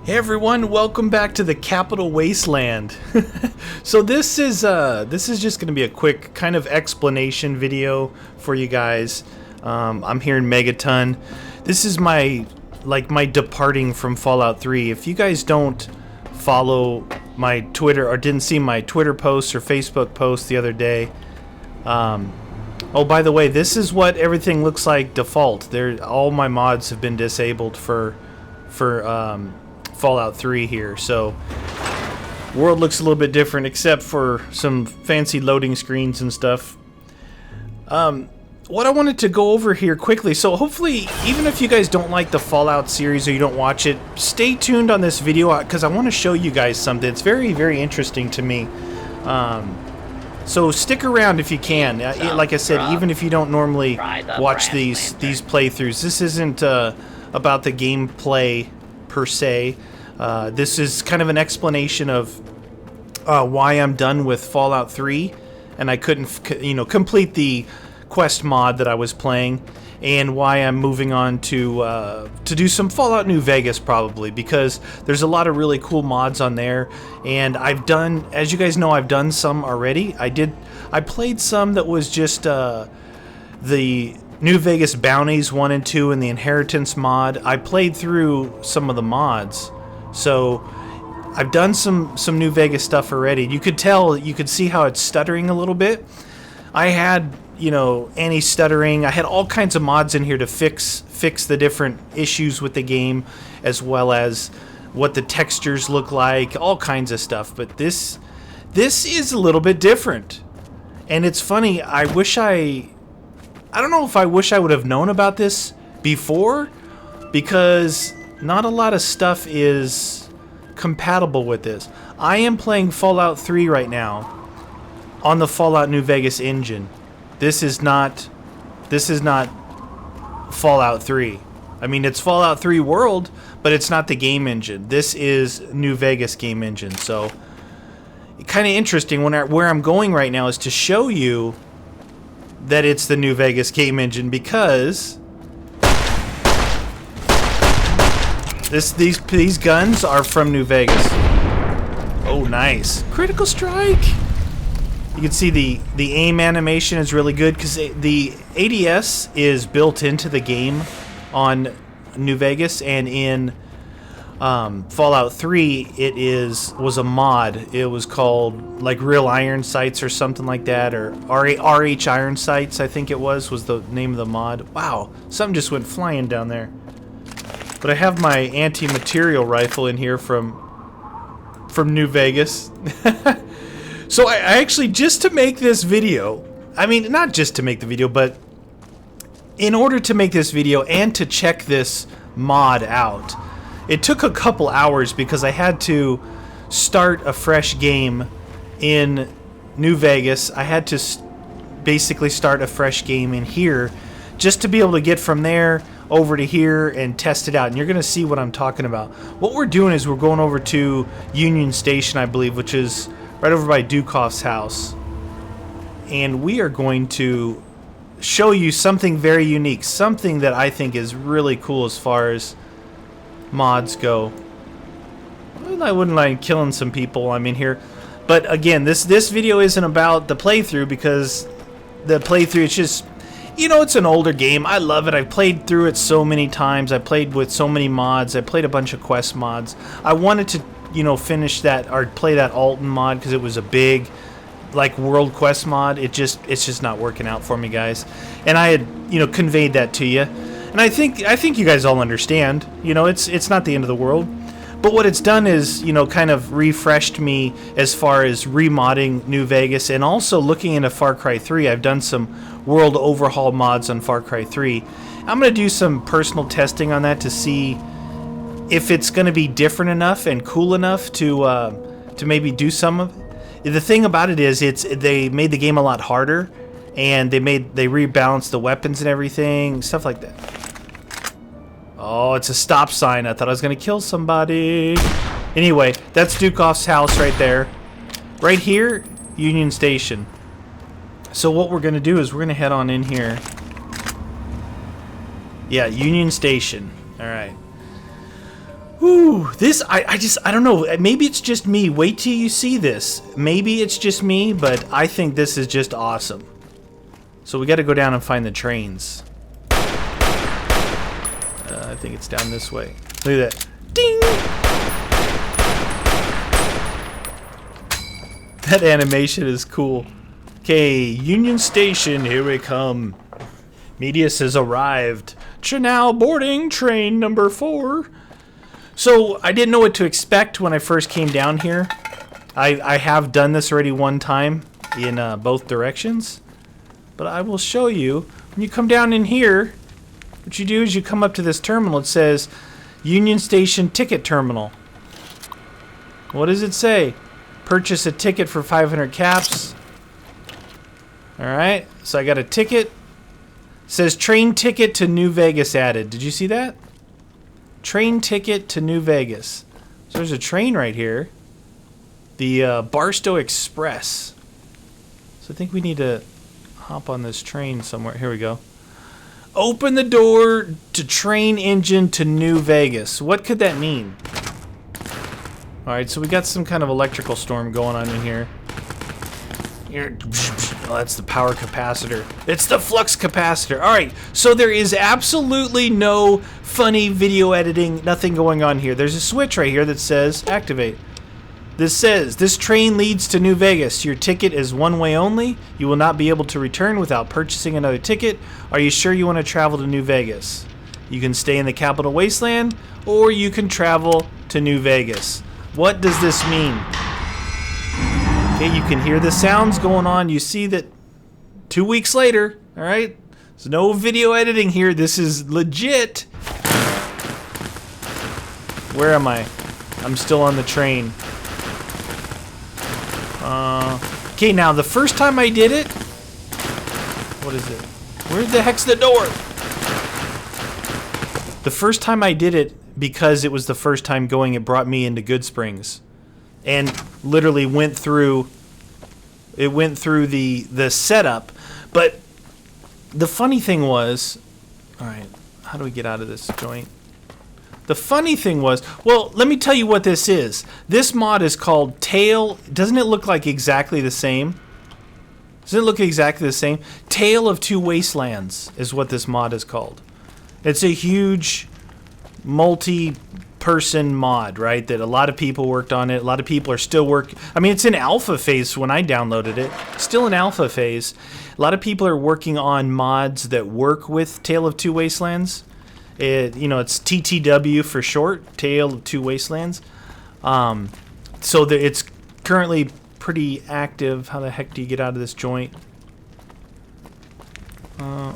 Hey everyone, welcome back to the capital Wasteland. So this is just going to be a quick kind of explanation video for you guys. I'm here in Megaton. This is my departing from Fallout 3. If you guys don't follow my Twitter or didn't see my Twitter post or Facebook post the other day, oh, by the way, this is what everything looks like default. All my mods have been disabled for Fallout 3 here, so world looks a little bit different except for some fancy loading screens and stuff. What I wanted to go over here quickly, so hopefully even if you guys don't like the Fallout series or you don't watch it, stay tuned on this video because I want to show you guys something. It's very, very interesting to me. So stick around if you can. Like I said, even if you don't normally watch these playthroughs, this isn't about the gameplay per se. This is kind of an explanation of why I'm done with Fallout 3 and I couldn't complete the quest mod that I was playing, and why I'm moving on to do some Fallout New Vegas probably, because there's a lot of really cool mods on there, and I've done, as you guys know, I've done some already. I played some that was just the New Vegas Bounties 1 and 2 and the Inheritance mod. I played through some of the mods, so I've done some New Vegas stuff already. You could see how it's stuttering a little bit. I had, anti-stuttering. I had all kinds of mods in here to fix the different issues with the game, as well as what the textures look like, all kinds of stuff. But this is a little bit different. And it's funny, I don't know if I wish I would have known about this before, because not a lot of stuff is compatible with this. I am playing Fallout 3 right now on the Fallout New Vegas engine. This is not Fallout 3. I mean, it's Fallout 3 world, but it's not the game engine. This is New Vegas game engine. So kind of interesting. Where I'm going right now is to show you that it's the New Vegas game engine, because these guns are from New Vegas. Oh, nice. Critical strike. You can see the aim animation is really good because the ADS is built into the game on New Vegas, and in Fallout 3 it was a mod. It was called like Real Iron Sights or something like that, or RH Iron Sights I think it was the name of the mod. Wow, something just went flying down there. But I have my anti-material rifle in here from New Vegas. So I actually, just to make this video, I mean, not just to make the video, but in order to make this video and to check this mod out, it took a couple hours because I had to start a fresh game in New Vegas. I had to basically start a fresh game in here just to be able to get from there over to here and test it out. And you're going to see what I'm talking about. What we're doing is we're going over to Union Station, I believe, which is right over by Dukoff's house. And we are going to show you something very unique, something that I think is really cool as far as mods go. Well, I wouldn't mind killing some people I'm in here. But again, this video isn't about the playthrough, because the playthrough, it's just, it's an older game. I love it. I've played through it so many times. I played with so many mods. I played a bunch of quest mods. I wanted to finish that or play that Alton mod because it was a big world quest mod. It's just not working out for me, guys. And I had conveyed that to you, and I think you guys all understand. It's not the end of the world, but what it's done is kind of refreshed me as far as remodding New Vegas, and also looking into Far Cry 3. I've done some world overhaul mods on Far Cry 3. I'm gonna do some personal testing on that to see if it's going to be different enough and cool enough to maybe do some of it. The thing about it is they made the game a lot harder, and they rebalanced the weapons and everything, stuff like that. Oh, it's a stop sign. I thought I was going to kill somebody. Anyway, that's Dukoff's house right there. Right here, Union Station. So what we're going to do is we're going to head on in here. Yeah, Union Station. All right. Ooh, this, I don't know. Maybe it's just me. Wait till you see this. Maybe it's just me, but I think this is just awesome. So we got to go down and find the trains. I think it's down this way. Look at that. Ding! That animation is cool. Okay, Union Station, here we come. Meatius has arrived. Now boarding train number 4. So I didn't know what to expect when I first came down here. I have done this already one time in both directions. But I will show you. When you come down in here, what you do is you come up to this terminal. It says Union Station Ticket Terminal. What does it say? Purchase a ticket for 500 caps. Alright, so I got a ticket. It says train ticket to New Vegas added. Did you see that? Train ticket to New Vegas. So there's a train right here. The Barstow Express. So I think we need to hop on this train somewhere. Here we go. Open the door to train engine to New Vegas. What could that mean? Alright, so we got some kind of electrical storm going on in here. Here. Oh, that's the power capacitor. It's the flux capacitor. Alright, so there is absolutely no funny video editing, nothing going on here. There's a switch right here that says activate. This says, this train leads to New Vegas. Your ticket is one way only. You will not be able to return without purchasing another ticket. Are you sure you want to travel to New Vegas? You can stay in the capital Wasteland, or you can travel to New Vegas. What does this mean? Okay, you can hear the sounds going on. You see that 2 weeks later, all right? There's no video editing here. This is legit. Where am I? I'm still on the train. Okay, now the first time I did it, what is it? Where the heck's the door? The first time I did it, because it was the first time going, it brought me into Good Springs, and literally went through. It went through the setup, but the funny thing was, all right, how do we get out of this joint? The funny thing was, well, let me tell you what this is. This mod is called Tale. Doesn't it look like exactly the same? Doesn't it look exactly the same? Tale of Two Wastelands is what this mod is called. It's a huge multi-person mod, right? That a lot of people worked on it. A lot of people are still working. I mean, it's in alpha phase when I downloaded it. Still in alpha phase. A lot of people are working on mods that work with Tale of Two Wastelands. You know, it's TTW for short, Tale of Two Wastelands. So it's currently pretty active. How the heck do you get out of this joint? Alright,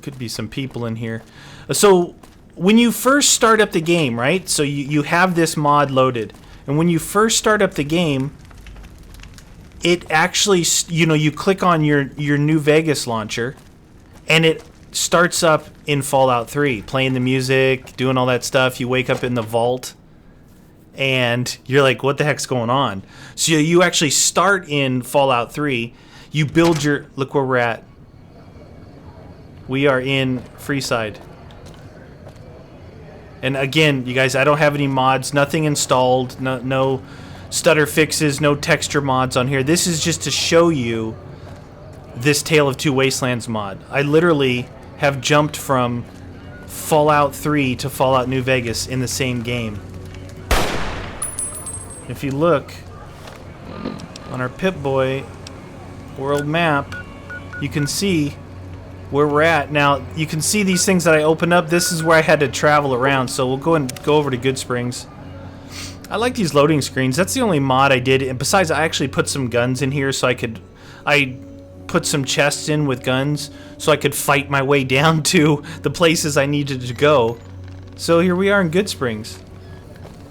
could be some people in here. So when you first start up the game, right? So you have this mod loaded. And when you first start up the game, it actually, you know, you click on your New Vegas launcher, and it starts up in Fallout 3, playing the music, doing all that stuff. You wake up in the vault, and you're like, what the heck's going on? So you actually start in Fallout 3. You build your... Look where we're at. We are in Freeside. And again, you guys, I don't have any mods, nothing installed, no stutter fixes, no texture mods on here. This is just to show you this Tale of Two Wastelands mod. I literally have jumped from Fallout 3 to Fallout New Vegas in the same game. If you look on our Pip-Boy world map, you can see where we're at. Now, you can see these things that I opened up. This is where I had to travel around, so we'll go over to Good Springs. I like these loading screens. That's the only mod I did. And besides, I actually put some guns in here so I put some chests in with guns so I could fight my way down to the places I needed to go. So here we are in Good Springs.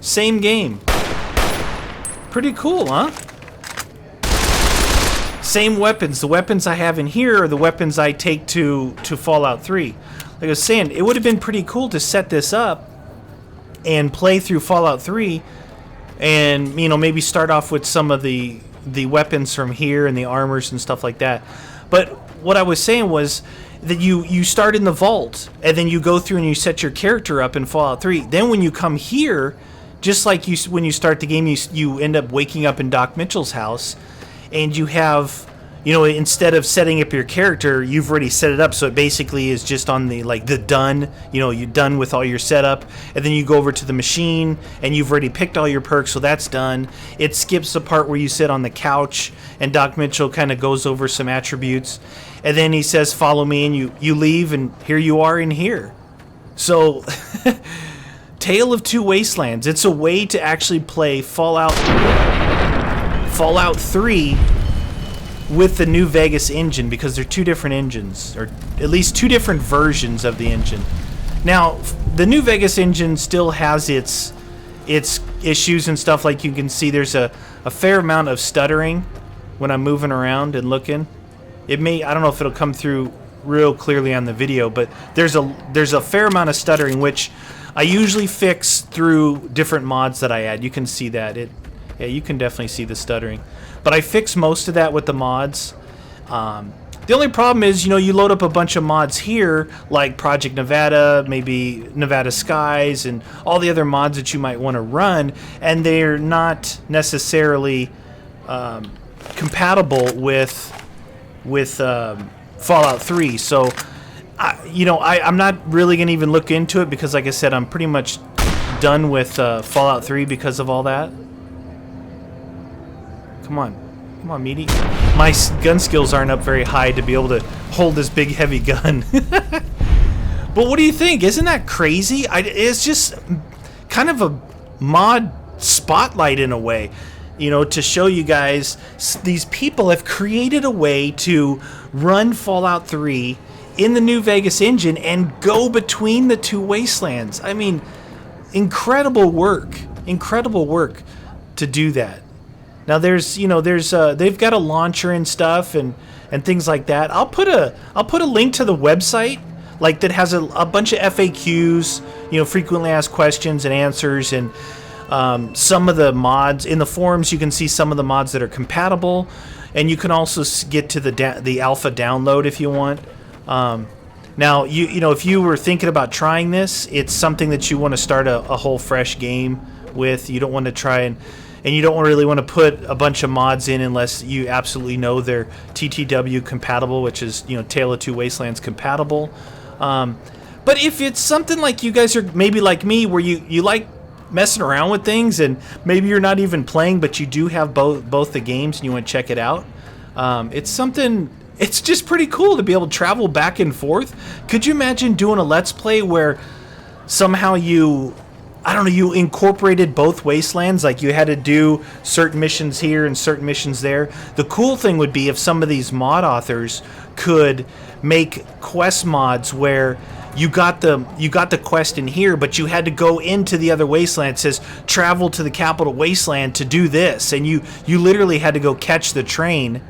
Same game. Pretty cool, huh? Same weapons. The weapons I have in here are the weapons I take to Fallout 3. Like I was saying, it would have been pretty cool to set this up and play through Fallout 3 and, you know, maybe start off with some of the weapons from here and the armors and stuff like that. But what I was saying was that you start in the vault, and then you go through and you set your character up in Fallout 3. Then when you come here, just like when you start the game, you end up waking up in Doc Mitchell's house, and you have, you know, instead of setting up your character, you've already set it up, so it basically is just on the, like, the done, you know, you're done with all your setup, and then you go over to the machine, and you've already picked all your perks, so that's done. It skips the part where you sit on the couch, and Doc Mitchell kind of goes over some attributes, and then he says, follow me, and you leave, and here you are in here. So, Tale of Two Wastelands. It's a way to actually play Fallout 3 with the New Vegas engine, because they're two different engines, or at least two different versions of the engine. Now, the New Vegas engine still has its issues and stuff. Like you can see, there's a fair amount of stuttering when I'm moving around and looking. I don't know if it'll come through real clearly on the video, but there's a fair amount of stuttering, which I usually fix through different mods that I add. You can see that. Yeah, you can definitely see the stuttering. But I fix most of that with the mods. The only problem is, you know, you load up a bunch of mods here, like Project Nevada, maybe Nevada Skies, and all the other mods that you might want to run, and they're not necessarily compatible with Fallout 3. So, I'm not really going to even look into it, because, like I said, I'm pretty much done with Fallout 3 because of all that. Come on, Meaty. My gun skills aren't up very high to be able to hold this big, heavy gun. But what do you think? Isn't that crazy? It's just kind of a mod spotlight in a way, you know, to show you guys these people have created a way to run Fallout 3 in the New Vegas engine and go between the two wastelands. I mean, incredible work to do that. Now there's they've got a launcher and stuff and things like that. I'll put a link to the website, like, that has a bunch of FAQs, you know, frequently asked questions and answers, and some of the mods in the forums. You can see some of the mods that are compatible, and you can also get to the alpha download if you want. Now if you were thinking about trying this, it's something that you want to start a whole fresh game with. You don't want to try and you don't really want to put a bunch of mods in unless you absolutely know they're TTW compatible, which is, you know, Tale of Two Wastelands compatible. But if it's something like you guys are maybe like me, where you like messing around with things, and maybe you're not even playing, but you do have both the games and you want to check it out, it's just pretty cool to be able to travel back and forth. Could you imagine doing a Let's Play where somehow you incorporated both wastelands, like you had to do certain missions here and certain missions there? The cool thing would be if some of these mod authors could make quest mods where you got the quest in here, but you had to go into the other wasteland. It says travel to the capital wasteland to do this, and you literally had to go catch the train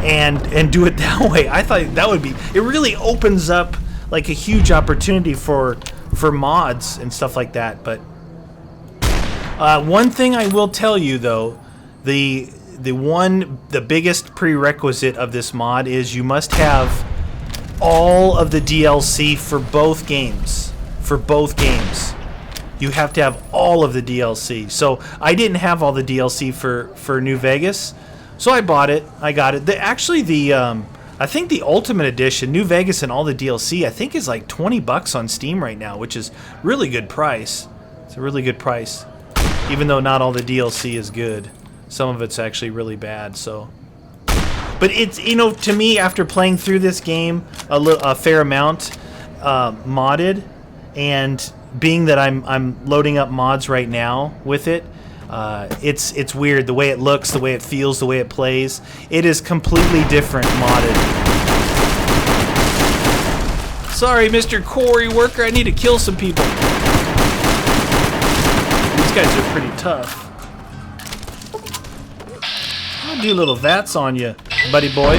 and do it that way. I thought that would be, it really opens up like a huge opportunity for mods and stuff like that. But one thing I will tell you though, the biggest prerequisite of this mod is you must have all of the DLC for both games. You have to have all of the DLC. So I didn't have all the DLC for New Vegas, so I bought it. I got it. I think the Ultimate Edition, New Vegas and all the DLC, I think is like $20 on Steam right now, which is really good price. It's a really good price, even though not all the DLC is good. Some of it's actually really bad. So, but it's, you know, to me, after playing through this game a fair amount, modded, and being that I'm loading up mods right now with it, it's weird the way it looks, the way it feels, the way it plays. It is completely different modded. Sorry, Mr. Quarry Worker, I need to kill some people. These guys are pretty tough. I'll do little vats on you, buddy boy.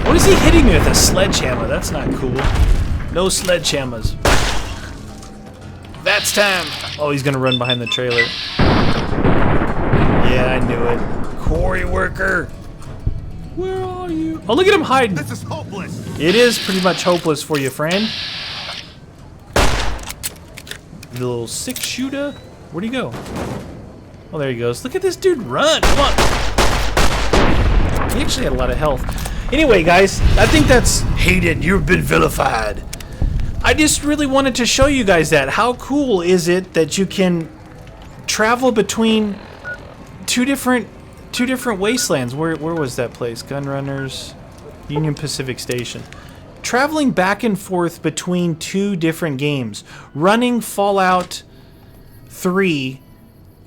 What is he hitting me with, a sledgehammer? That's not cool. No sledgehammers. That's time. Oh, he's gonna run behind the trailer. Yeah, I knew it. Quarry Worker. Where are you? Oh, look at him hiding. This is hopeless. It is pretty much hopeless for you, friend. The little 6-shooter. Where'd he go? Oh, there he goes. Look at this dude run. Come on. He actually had a lot of health. Anyway, guys, I think that's hated. You've been vilified. I just really wanted to show you guys that. How cool is it that you can travel between two different wastelands? Where was that place? Gunrunners, Union Pacific Station. Traveling back and forth between two different games. Running Fallout 3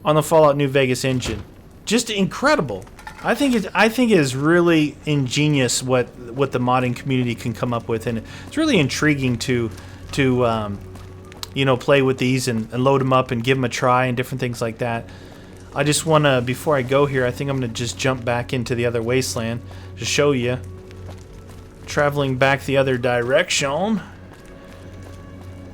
on the Fallout New Vegas engine. Just incredible. I think it is really ingenious what the modding community can come up with, and it's really intriguing to you know, play with these and load them up and give them a try and different things like that. I just want to, before I go here, I think I'm going to just jump back into the other wasteland to show you. Traveling back the other direction.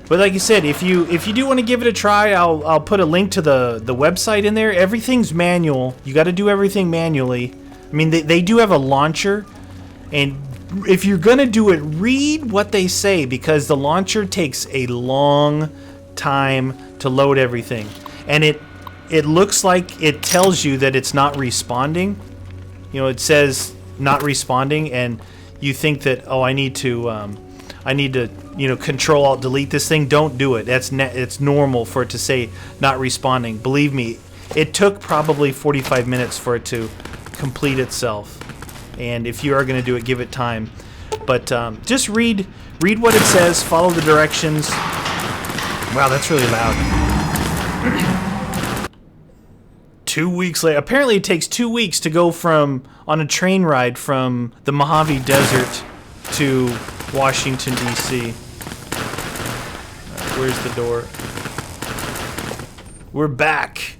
But like I said, if you do want to give it a try, I'll put a link to the website in there. Everything's manual. You got to do everything manually. I mean, they do have a launcher, and if you're gonna do it, read what they say, because the launcher takes a long time to load everything, and it looks like it tells you that it's not responding. You know, it says not responding, and you think that, oh, I need to you know, Control Alt Delete this thing. Don't do it. It's normal for it to say not responding. Believe me, it took probably 45 minutes for it to complete itself. And if you are going to do it, give it time. But just read what it says. Follow the directions. Wow, that's really loud. 2 weeks later. Apparently, it takes 2 weeks to go on a train ride from the Mojave Desert to Washington, D.C. Where's the door? We're back.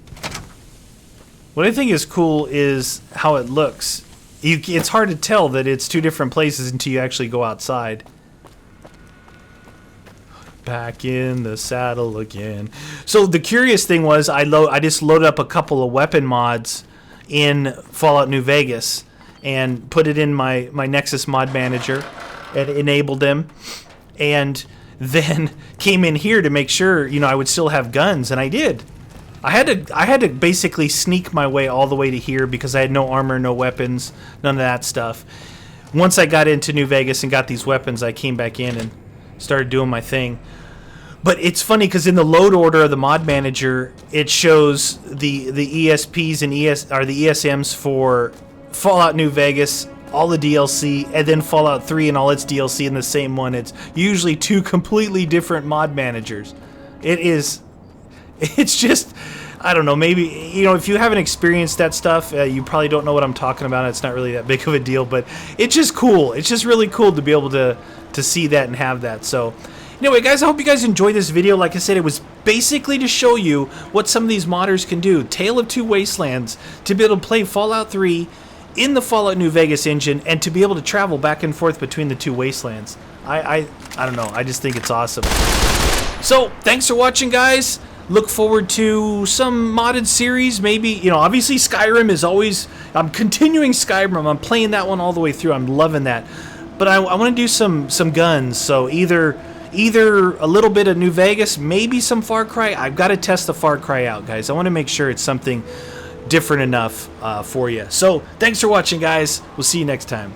What I think is cool is how it looks. It's hard to tell that it's two different places until you actually go outside. Back in the saddle again. So the curious thing was I just loaded up a couple of weapon mods in Fallout New Vegas and put it in my Nexus mod manager and enabled them, and then came in here to make sure, you know, I would still have guns, and I did. I had to basically sneak my way all the way to here because I had no armor, no weapons, none of that stuff. Once I got into New Vegas and got these weapons, I came back in and started doing my thing. But it's funny because in the load order of the mod manager, it shows the ESPs and the ESMs for Fallout New Vegas, all the DLC, and then Fallout 3 and all its DLC in the same one. It's usually two completely different mod managers. It's just, I don't know, maybe, you know, if you haven't experienced that stuff, you probably don't know what I'm talking about. It's not really that big of a deal, but it's just cool. It's just really cool to be able to see that and have that. So anyway, guys, I hope you guys enjoyed this video. Like I said, it was basically to show you what some of these modders can do. Tale of Two Wastelands, to be able to play Fallout 3 in the Fallout New Vegas engine, and to be able to travel back and forth between the two wastelands. I don't know. I just think it's awesome. So thanks for watching, guys. Look forward to some modded series, maybe. You know, obviously Skyrim is always, I'm continuing Skyrim. I'm playing that one all the way through. I'm loving that. But I want to do some guns. So either a little bit of New Vegas, maybe some Far Cry. I've got to test the Far Cry out, guys. I want to make sure it's something different enough for you. So thanks for watching, guys. We'll see you next time.